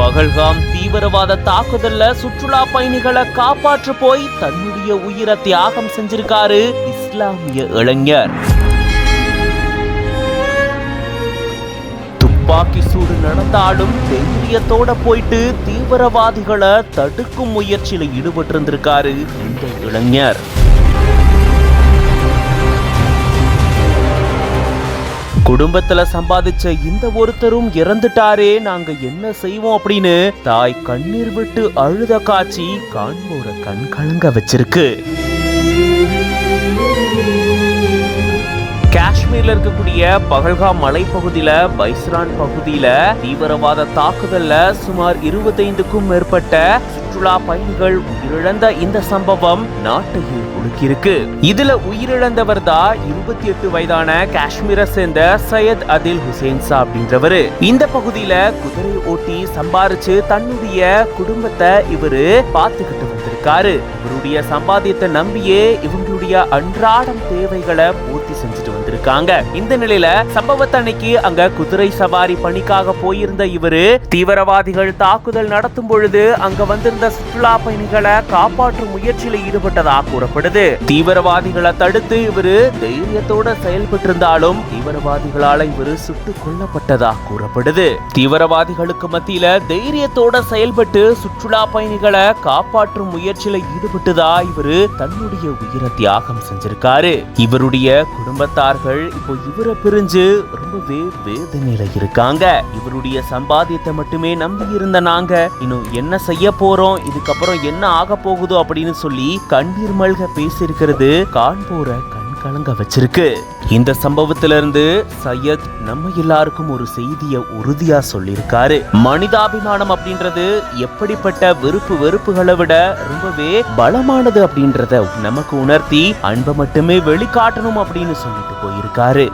பகல்காம் தீவிரவாத தாக்குதல்ல சுற்றுலா பயணிகளை காப்பாற்ற போய் தன்னுடைய உயிரை தியாகம் செஞ்சிருக்காரு இஸ்லாமிய இளைஞர். துப்பாக்கி சூடு நடந்தாலும் தைரியத்தோட போயிட்டு தீவிரவாதிகளை தடுக்கும் முயற்சியில ஈடுபட்டு இருந்திருக்காரு இந்த இளைஞர். குடும்பத்துல சம்பாதிச்ச இந்த ஒருத்தரும் இறந்துட்டாரே, நாங்க என்ன செய்வோம் அப்படின்னு தாய் கண்ணீர் விட்டு அழுத காட்சி காண்போரை கண் கலங்க வச்சிருக்கு. காஷ்மீர்ல இருக்கக்கூடிய பகல்காம் மலைப்பகுதியில பைஸ்ரான் பகுதியில தீவிரவாத தாக்குதல்ல சுமார் 25க்கும் மேற்பட்ட சுற்றுலா பயணிகள் உயிரிழந்த இந்த சம்பவம் நாட்டையே உலுக்கியிருக்கு. இதுல உயிரிழந்தவர் தான் 28 வயதான காஷ்மீரை சேர்ந்த சையத் அதில் ஹுசேன்சா அப்படின்றவரு. இந்த பகுதியில குதிரை ஓட்டி சம்பாரிச்சு தன்னுடைய குடும்பத்தை இவரு பார்த்துக்கிட்டு வந்திருக்காரு. இவருடைய சம்பாத்தியத்தை நம்பியே இவங்களுடைய அன்றாடம் தேவைகளை பூர்த்தி செஞ்சுட்டு வந்திருக்காங்க. இந்த நிலையில சம்பவத்தை அன்னைக்கு அங்க குதிரை சவாரி பணிக்காக போயிருந்த இவரு தீவிரவாதிகள் தாக்குதல் நடத்தும் பொழுது அங்க வந்திருந்த சுற்றுலா பயணிகளை காப்பாற்றும் முயற்சியில் ஈடுபட்டதாக கூறப்படுது. தீவிரவாதிகளை தடுத்து இவரு தைரியத்தோட செயல்பட்டு இருந்தாலும் தீவிரவாதிகளால இவரு சுட்டுக் கொல்லப்பட்டதாக கூறப்படுது. தீவிரவாதிகளுக்கு மத்தியில தைரியத்தோட செயல்பட்டு சுற்றுலா பயணிகளை காப்பாற்றும் முயற்சியில ஈடுபட்டுதா இவரு தன்னுடைய உயிரை தியாகம் செஞ்சிருக்காரு. இவருடைய குடும்பத்தார்கள் இப்போ இவரை பிரிஞ்சு ரொம்பவே வேதனையில இருக்காங்க. இவருடைய சம்பாத்தியத்தை மட்டுமே நம்பி இருந்த நாங்க இன்னும் என்ன செய்ய போறோம், இதுக்கப்புறம் என்ன ஆக போகுதோ அப்படின்னு சொல்லி கண்ணீர் மல்க பேசியிருக்கிறது காண்போர கண் கலங்க வச்சிருக்கு. இந்த சம்பவத்திலிருந்து சையத் நம்ம எல்லாருக்கும் ஒரு செய்தியை உறுதியா சொல்லியிருக்காரு. மனிதாபிமானம் அப்படின்றது எப்படிப்பட்ட வெறுப்புகளை விட ரொம்பவே பலமானது அப்படின்றத நமக்கு உணர்த்தி அன்பை மட்டுமே வெளிக்காட்டணும் அப்படின்னு சொல்லிட்டு போயிருக்காரு.